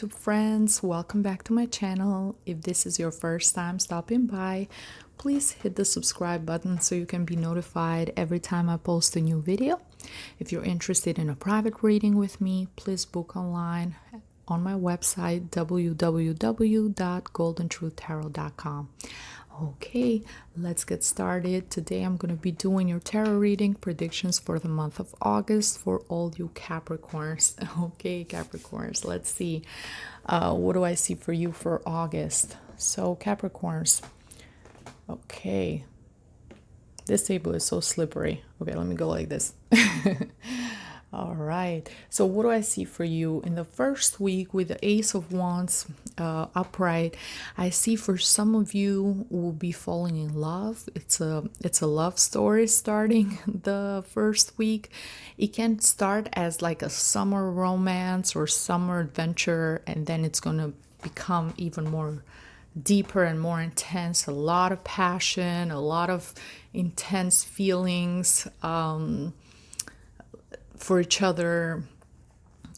YouTube friends, welcome back to my channel. If this is your first time stopping by, please hit the subscribe button so you can be notified every time I post a new video. If you're interested in a private reading with me, please book online on my website www.goldentruthtarot.com. Okay, let's get started. Today I'm going to be doing your tarot reading predictions for the month of August for all you Capricorns. Okay, Capricorns, let's see. What do I see for you for August? So, Capricorns. Okay. This table is so slippery. Okay, let me go like this. All right. So what do I see for you in the first week with the Ace of Wands upright? I see for some of you will be falling in love. It's a love story starting the first week. It can start as like a summer romance or summer adventure, and then it's going to become even more deeper and more intense. A lot of passion, a lot of intense feelings for each other,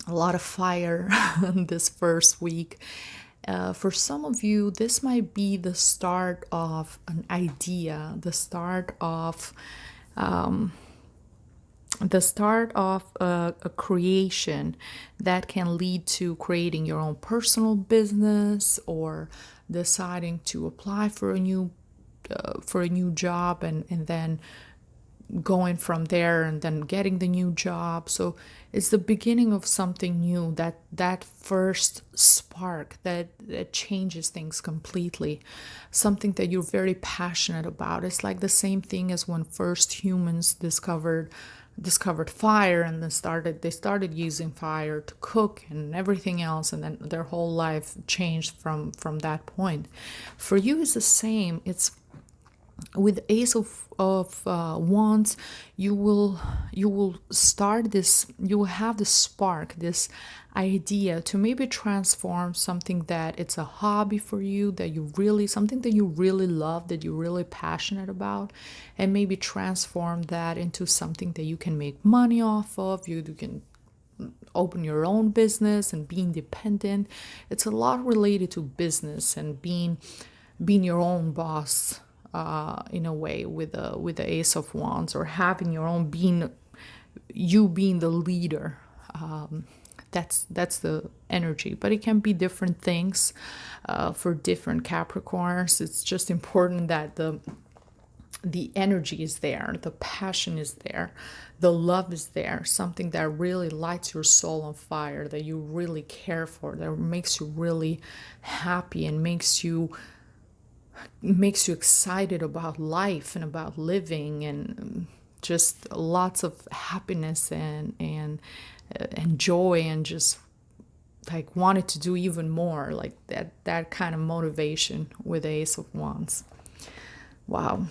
a lot of fire this first week. For some of you, this might be the start of an idea, the start of a creation that can lead to creating your own personal business or deciding to apply for a new job and then going from there and then getting the new job. So it's the beginning of something new, that first spark that changes things completely, something that you're very passionate about. It's like the same thing as when first humans discovered fire, and then they started using fire to cook and everything else, and then their whole life changed from that point. For you, it's the same. It's with Ace of Wands, you will start this. You will have this spark, this idea to maybe transform something that it's a hobby for you, something that you really love, that you're really passionate about, and maybe transform that into something that you can make money off of. You can open your own business and be independent. It's a lot related to business and being your own boss. In a way, with the Ace of Wands, or having your own, being the leader. That's the energy, but it can be different things for different Capricorns. It's just important that the energy is there, the passion is there, the love is there, something that really lights your soul on fire, that you really care for, that makes you really happy and makes you excited about life and about living, and just lots of happiness and joy, and just like wanted to do even more, like that kind of motivation with the Ace of Wands. Wow,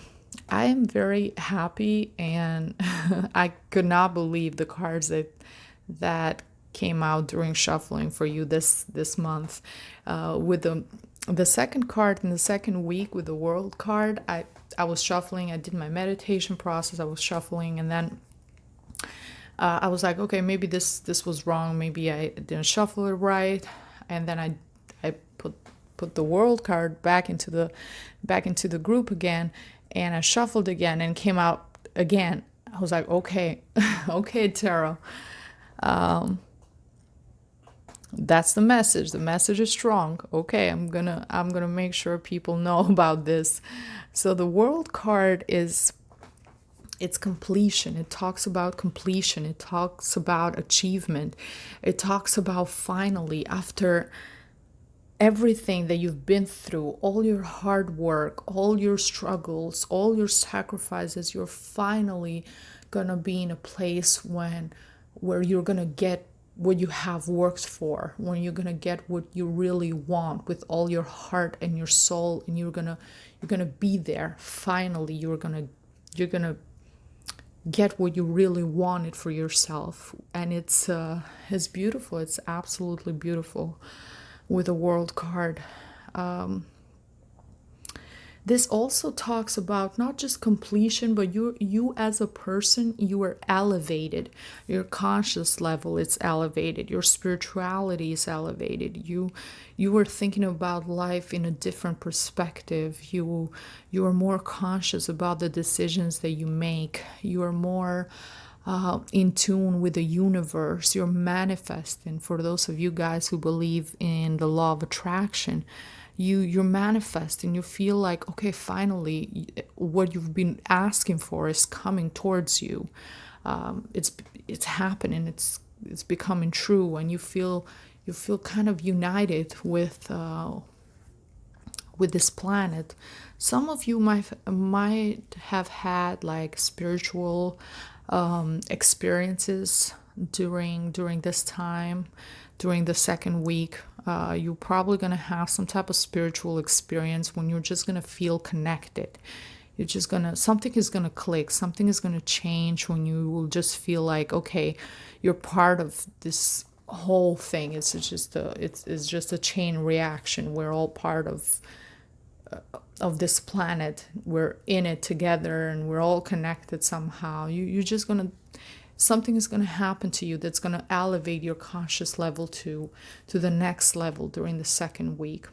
I am very happy, and I could not believe the cards that came out during shuffling for you this month. With the second card in the second week, with the World card, I was shuffling. I did my meditation process. I was shuffling, and then I was like, okay, maybe this was wrong. Maybe I didn't shuffle it right. And then I put the World card back into the group again, and I shuffled again, and came out again. I was like, okay, okay, tarot. That's the message. The message is strong. Okay, I'm gonna make sure people know about this. So the World card it's completion. It talks about completion. It talks about achievement. It talks about finally, after everything that you've been through, all your hard work, all your struggles, all your sacrifices, you're finally gonna be in a place where you're gonna get what you have worked for, when you're gonna get what you really want with all your heart and your soul, and you're gonna be there. Finally, you're gonna get what you really wanted for yourself, and it's beautiful. It's absolutely beautiful with the World card. This also talks about not just completion, but you as a person, you are elevated. Your conscious level is elevated. Your spirituality is elevated. You are thinking about life in a different perspective. You are more conscious about the decisions that you make. You are more in tune with the universe. You're manifesting. For those of you guys who believe in the law of attraction, you're manifesting. You feel like, okay, finally what you've been asking for is coming towards you. It's happening. It's becoming true, and you feel kind of united with this planet. Some of you might have had like spiritual experiences during this time, during the second week. You're probably gonna have some type of spiritual experience when you're just gonna feel connected. You're just gonna, something is gonna click, something is gonna change when you will just feel like, okay, you're part of this whole thing. It's just a chain reaction. We're all part of this planet. We're in it together, and we're all connected somehow. You're just gonna, something is gonna happen to you that's gonna elevate your conscious level to the next level during the second week.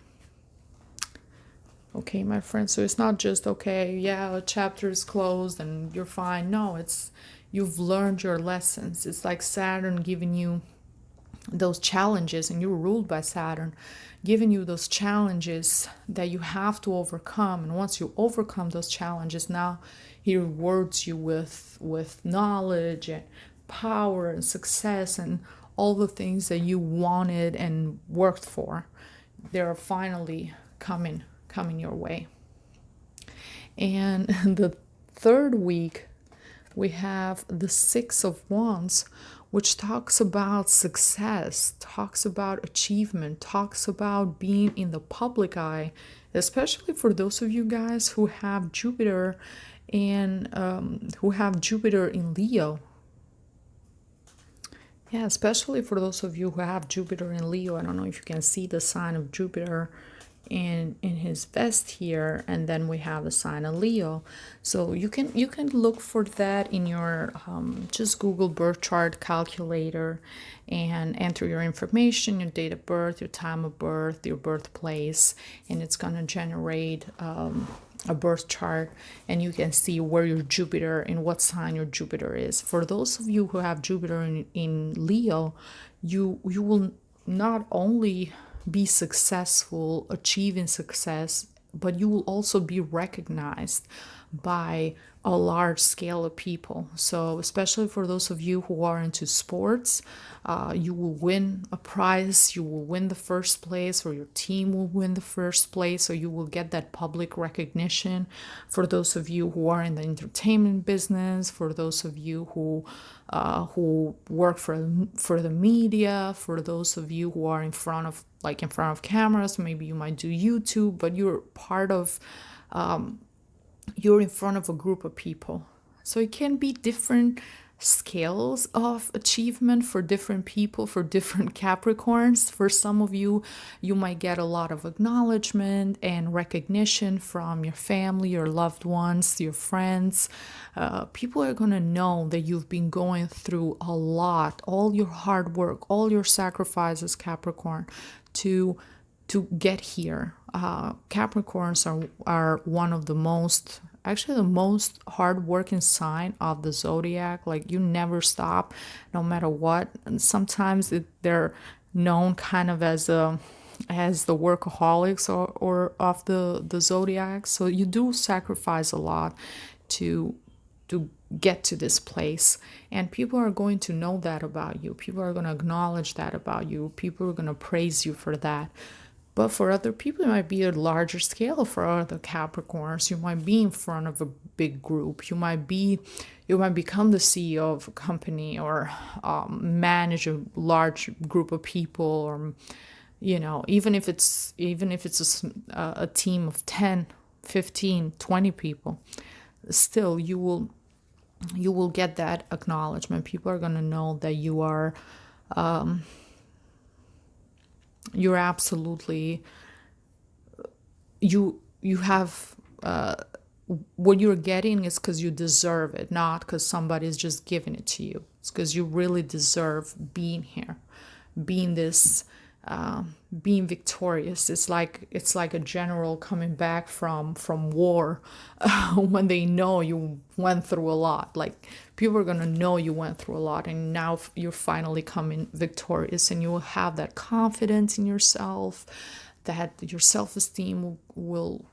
Okay, my friends. So it's not just, okay, yeah, a chapter is closed and you're fine. No, it's, you've learned your lessons. It's like Saturn giving you those challenges, and you're ruled by Saturn, giving you those challenges that you have to overcome. And once you overcome those challenges, now he rewards you with knowledge and power and success and all the things that you wanted and worked for. They're finally coming your way. And the third week, we have the Six of Wands, which talks about success, talks about achievement, talks about being in the public eye, especially for those of you guys who have Jupiter and who have Jupiter in Leo. Yeah, especially for those of you who have Jupiter in Leo. I don't know if you can see the sign of Jupiter in his vest here, and then we have the sign of Leo. So you can look for that in your just Google birth chart calculator and enter your information, your date of birth, your time of birth, your birthplace, and it's going to generate a birth chart, and you can see where your Jupiter, in what sign your Jupiter is. For those of you who have Jupiter in Leo, you will not only be successful, achieving success, but you will also be recognized by a large scale of people. So especially for those of you who are into sports, you will win a prize, you will win the first place, or your team will win the first place, or you will get that public recognition. For those of you who are in the entertainment business, for those of you who work for the media, for those of you who are in front of cameras, maybe you might do YouTube, but you're part of you're in front of a group of people. So it can be different scales of achievement for different people, for different Capricorns. For some of you, you might get a lot of acknowledgement and recognition from your family, your loved ones, your friends. People are going to know that you've been going through a lot, all your hard work, all your sacrifices, Capricorn, to get here. Capricorns are one of the most, actually the most hardworking sign of the zodiac. Like, you never stop, no matter what. And sometimes they're known kind of as the workaholics or of the zodiac. So you do sacrifice a lot to get to this place, and people are going to know that about you. People are going to acknowledge that about you. People are going to praise you for that. But for other people, it might be a larger scale. For other Capricorns, you might be in front of a big group. You might become the CEO of a company, or manage a large group of people, or even if it's a team of 10, 15, 20 people, still you will get that acknowledgement. People are going to know that you are you're absolutely, you have what you're getting is because you deserve it, not because somebody's just giving it to you. It's because you really deserve being here, being this, being victorious. It's like a general coming back from war when they know you went through a lot. Like people are gonna know you went through a lot, and now you're finally coming victorious, and you will have that confidence in yourself, that your self-esteem will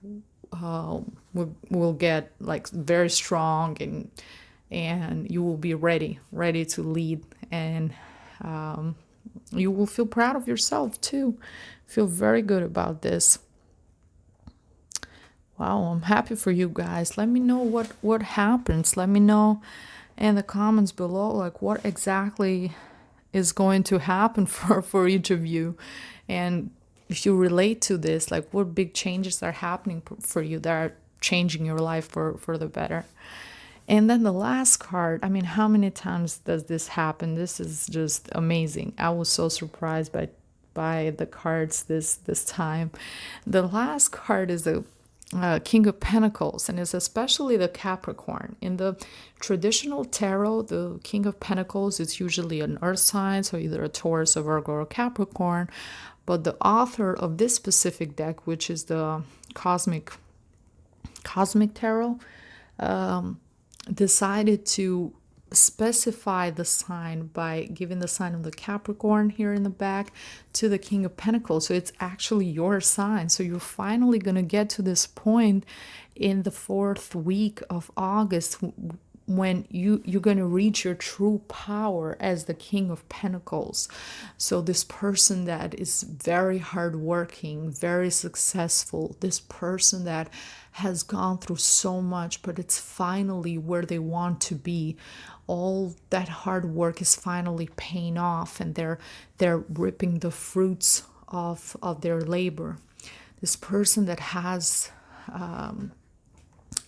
get like very strong, and you will be ready to lead, and you will feel proud of yourself too. Feel very good about this. Wow, I'm happy for you guys. Let me know what happens. Let me know in the comments below, like what exactly is going to happen for each of you, and if you relate to this, like what big changes are happening for you that are changing your life for the better. And then the last card, I mean, how many times does this happen? This is just amazing. I was so surprised by the cards this time. The last card is the King of Pentacles, and it's especially the Capricorn. In the traditional tarot, the King of Pentacles is usually an earth sign, so either a Taurus, a Virgo, or Capricorn. But the author of this specific deck, which is the Cosmic Tarot, decided to specify the sign by giving the sign of the Capricorn here in the back to the King of Pentacles. So it's actually your sign. So you're finally going to get to this point in the 4th week of August when you're going to reach your true power as the King of Pentacles. So this person that is very hardworking, very successful, this person that has gone through so much, but it's finally where they want to be. All that hard work is finally paying off, and they're reaping the fruits of their labor. This person that has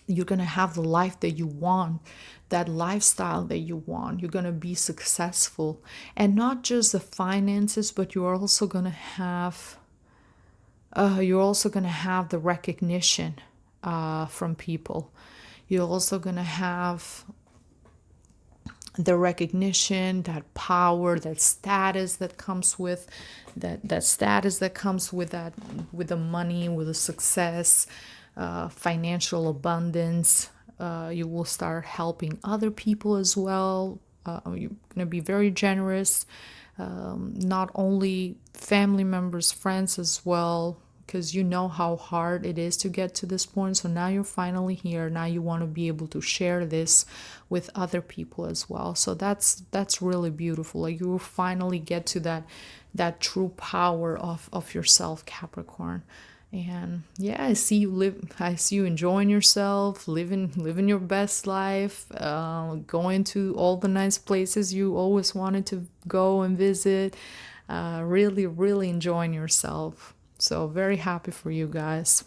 you're going to have the life that you want, that lifestyle that you want. You're going to be successful, and not just the finances, but you're also going to have the recognition from people. You're also going to have the recognition, that power, that status that comes with that status that comes with that, with the money, with the success, financial abundance. You will start helping other people as well. You're going to be very generous, not only family members, friends as well, because you know how hard it is to get to this point. So now you're finally here. Now you want to be able to share this with other people as well. So that's really beautiful. Like you will finally get to that true power of yourself, Capricorn. And yeah, I see you enjoying yourself, living your best life, going to all the nice places you always wanted to go and visit, really, really enjoying yourself. So very happy for you guys.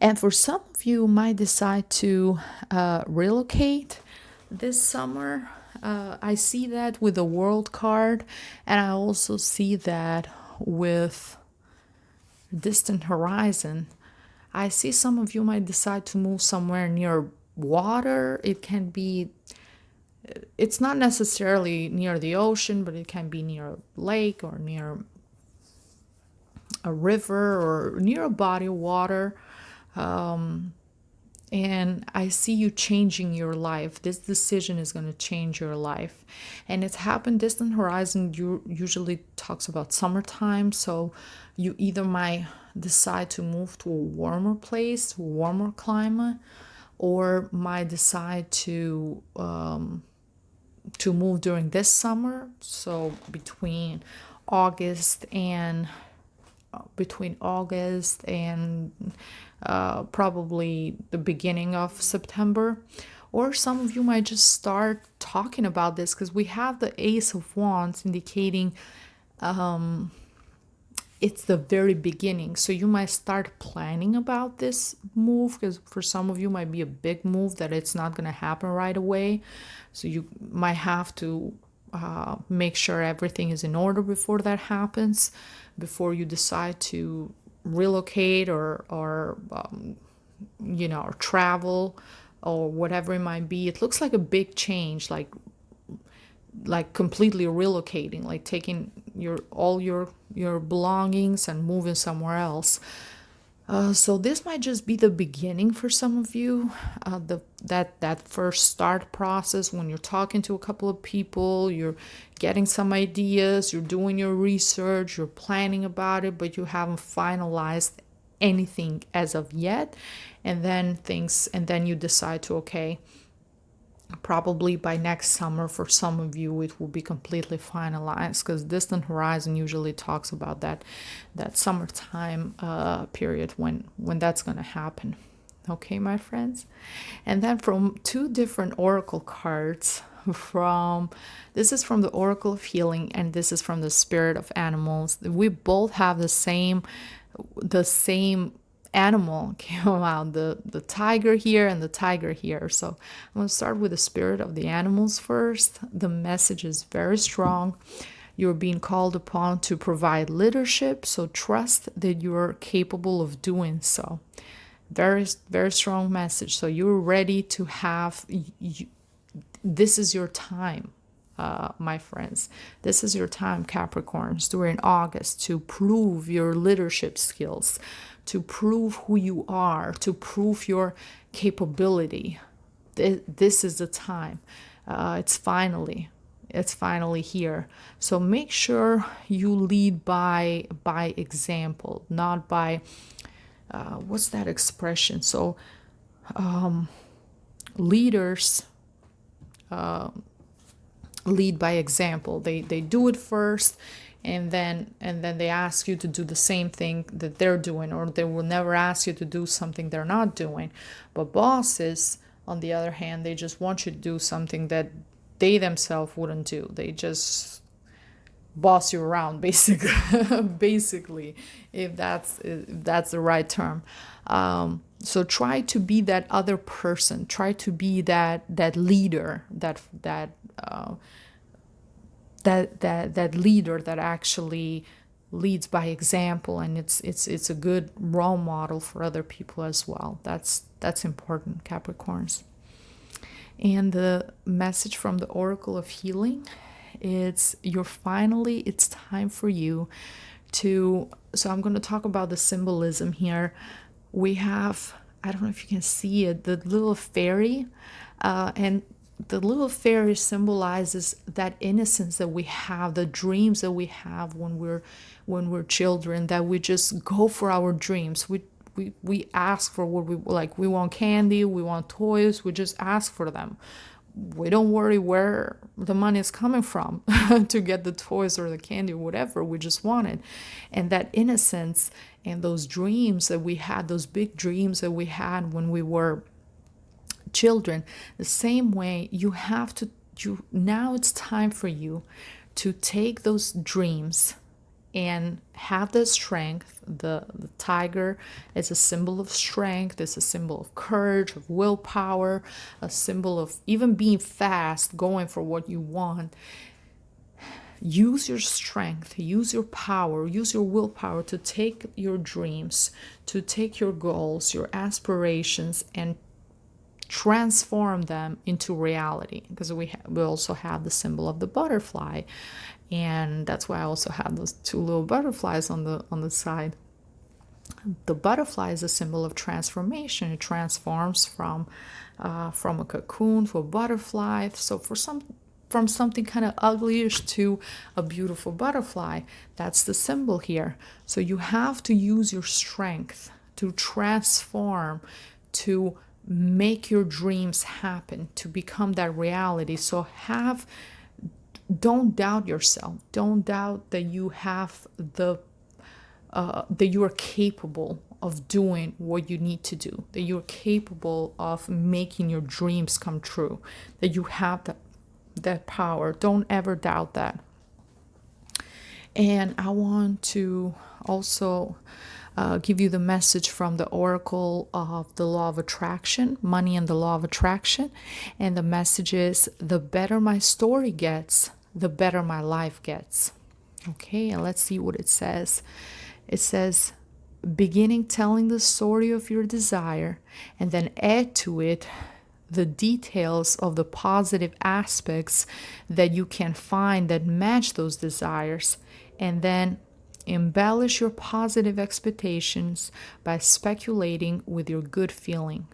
And for some of you might decide to relocate this summer. I see that with the World card, and I also see that with distant horizon. I see some of you might decide to move somewhere near water. It's not necessarily near the ocean, but it can be near a lake or near a river or near a body of water. And I see you changing your life. This decision is going to change your life. And it's happened. Distant horizon usually talks about summertime. So you either might decide to move to a warmer place, to a warmer climate, or might decide to move during this summer. So between August and probably the beginning of September. Or some of you might just start talking about this, because we have the Ace of Wands indicating it's the very beginning. So you might start planning about this move, because for some of you might be a big move that it's not going to happen right away. So you might have to make sure everything is in order before that happens, before you decide to relocate or or travel or whatever it might be. It looks like a big change, like completely relocating, like taking all your belongings and moving somewhere else. So this might just be the beginning for some of you. That first start process when you're talking to a couple of people, you're getting some ideas, you're doing your research, you're planning about it, but you haven't finalized anything as of yet. And then you decide to, okay, probably by next summer for some of you it will be completely finalized, because distant horizon usually talks about that summertime period when that's going to happen. Okay, my friends. And then from two different oracle cards, this is from the Oracle of Healing and this is from the Spirit of Animals. We both have the same animal came out, the tiger here and the tiger here. So I'm going to start with the Spirit of the Animals first. The message is very strong. You're being called upon to provide leadership, so trust that you're capable of doing so. Very, very strong message. So you're ready to have, this is your time, my friends. This is your time, Capricorns, during August, to prove your leadership skills, to prove who you are, to prove your capability. This is the time. It's finally here. So make sure you lead by example, not by what's that expression? So leaders lead by example. They do it first, and then they ask you to do the same thing that they're doing, or they will never ask you to do something they're not doing. But bosses, on the other hand, they just want you to do something that they themselves wouldn't do. They just boss you around, basically, if that's the right term. So try to be that other person. Try to be that leader, that leader that actually leads by example, and it's a good role model for other people as well. That's important, Capricorns. And the message from the Oracle of Healing, it's time for you to, so I'm going to talk about the symbolism here. We have, I don't know if you can see it, the little fairy, and the little fairy symbolizes that innocence that we have, the dreams that we have when we're children, that we just go for our dreams. We ask for what we like. We want candy, we want toys, we just ask for them. We don't worry where the money is coming from to get the toys or the candy or whatever. We just want it. And that innocence and those dreams that we had, those big dreams that we had when we were children, the same way now it's time for you to take those dreams and have the strength. The tiger is a symbol of strength. It's a symbol of courage, of willpower, a symbol of even being fast, going for what you want. Use your strength, use your power, use your willpower to take your dreams, to take your goals, your aspirations, and transform them into reality. Because we also have the symbol of the butterfly, and that's why I also have those two little butterflies on the side. The butterfly is a symbol of transformation. It transforms from a cocoon to a butterfly. So from something kind of uglyish to a beautiful butterfly. That's the symbol here. So you have to use your strength to transform, to make your dreams happen, to become that reality. So don't doubt yourself. Don't doubt that you have that you are capable of doing what you need to do, that you're capable of making your dreams come true, that you have that power. Don't ever doubt that. And I want to also give you the message from the Oracle of the Law of Attraction, Money and the Law of Attraction. And the message is, the better my story gets, the better my life gets. Okay, and let's see what it says. It says, beginning telling the story of your desire, and then add to it the details of the positive aspects that you can find that match those desires, and then embellish your positive expectations by speculating with your good feeling.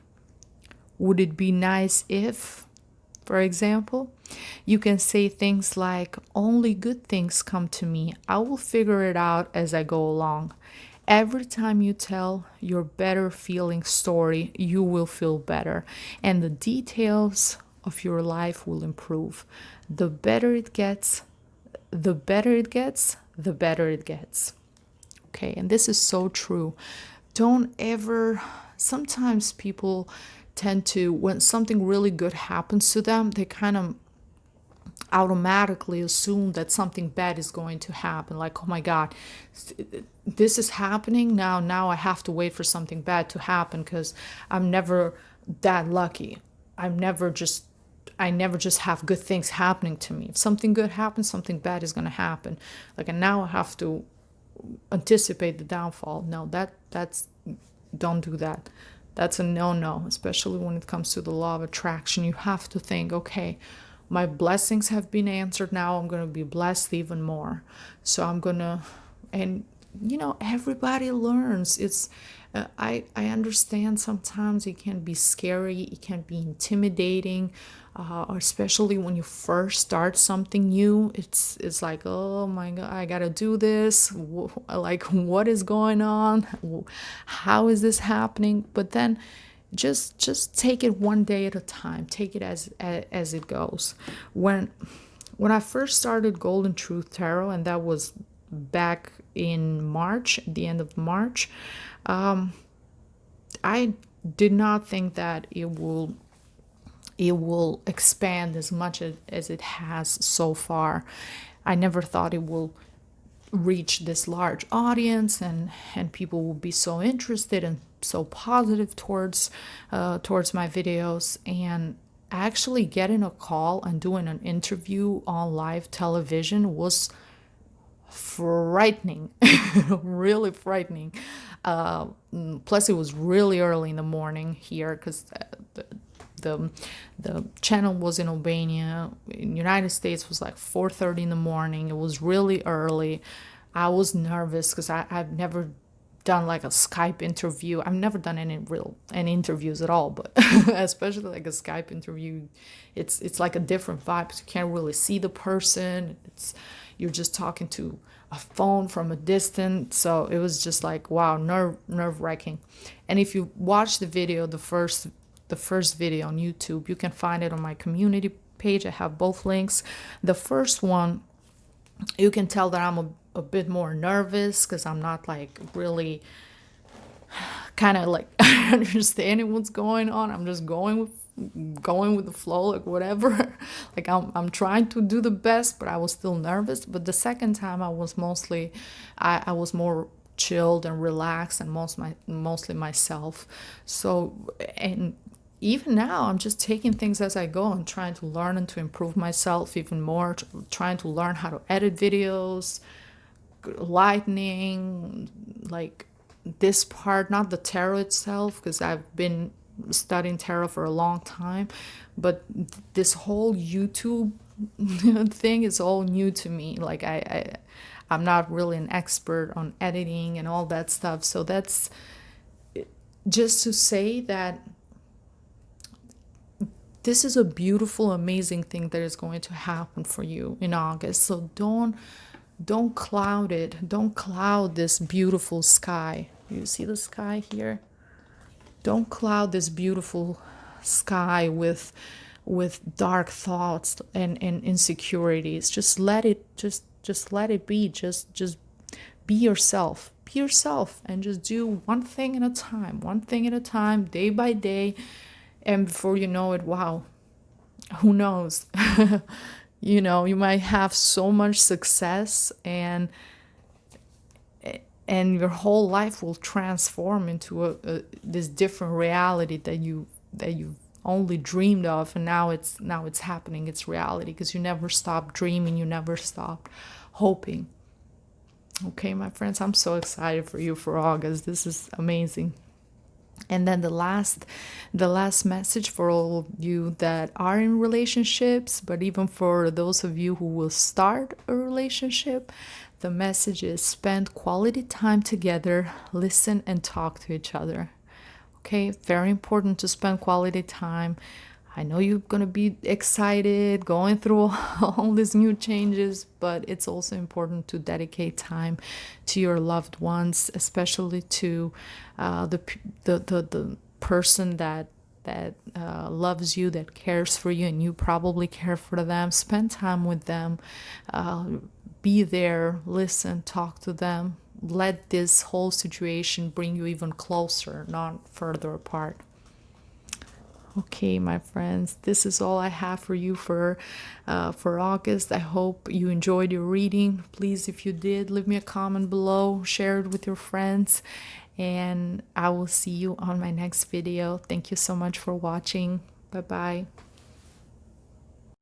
Would it be nice if, for example, you can say things like, only good things come to me. I will figure it out as I go along. Every time you tell your better feeling story, you will feel better, and the details of your life will improve. The better it gets, the better it gets, the better it gets. Okay, and this is so true. Don't ever, sometimes people tend to, when something really good happens to them, they kind of automatically assume that something bad is going to happen. Like, oh my God, this is happening now I have to wait for something bad to happen because I'm never that lucky. I never just have good things happening to me. If something good happens, something bad is going to happen. Like, and now I have to anticipate the downfall. No, that's don't do that. That's a no, especially when it comes to the law of attraction. You have to think, okay, my blessings have been answered. Now I'm going to be blessed even more. So I'm going to, and everybody learns. It's, I understand sometimes it can be scary, it can be intimidating, especially when you first start something new. It's like, oh my God, I gotta do this. Like, what is going on? How is this happening? But then just take it one day at a time. Take it as it goes. When I first started Golden Truth Tarot, and that was back in March, at the end of March, I did not think that it will expand as much as it has so far. I never thought it will reach this large audience, and people will be so interested and so positive towards my videos. And actually getting a call and doing an interview on live television was frightening. Really frightening. Plus it was really early in the morning here, because the channel was in Albania. In the United States was like 4:30 in the morning. It was really early. I was nervous because I've never done like a Skype interview. I've never done any interviews at all, but especially like a Skype interview, it's like a different vibe, because you can't really see the person. You're just talking to a phone from a distance. So it was just like, wow, nerve-wracking. And if you watch the video, the first video on YouTube, you can find it on my community page. I have both links. The first one, you can tell that I'm a bit more nervous, because I'm not like really kind of like understanding what's going on. I'm just going with the flow, like whatever. Like I'm trying to do the best, but I was still nervous. But the second time I was mostly, I was more chilled and relaxed, and mostly myself. So, and even now I'm just taking things as I go and trying to learn and to improve myself even more, trying to learn how to edit videos, lightning, like this part, not the tarot itself, because I've been studying tarot for a long time, but this whole YouTube thing is all new to me. Like I'm not really an expert on editing and all that stuff. So that's just to say that this is a beautiful, amazing thing that is going to happen for you in August. So don't cloud it. Don't cloud this beautiful sky. You see the sky here? Don't cloud this beautiful sky with dark thoughts and insecurities. Just let it let it be. Just be yourself. Be yourself, and just do one thing at a time, day by day. And before you know it, wow, who knows? You might have so much success, and your whole life will transform into this different reality that you've only dreamed of, and now it's happening. It's reality, because you never stopped dreaming, you never stopped hoping. Okay, my friends, I'm so excited for you for August. This is amazing. And then the last message for all of you that are in relationships, but even for those of you who will start a relationship, the message is spend quality time together, listen and talk to each other. Okay, very important to spend quality time. I know you're going to be excited going through all these new changes, but it's also important to dedicate time to your loved ones, especially to the person that loves you, that cares for you, and you probably care for them. Spend time with them, uh, be there, listen, talk to them. Let this whole situation bring you even closer, not further apart. Okay, my friends, this is all I have for you for August. I hope you enjoyed your reading. Please, if you did, leave me a comment below, share it with your friends, and I will see you on my next video. Thank you so much for watching. Bye bye.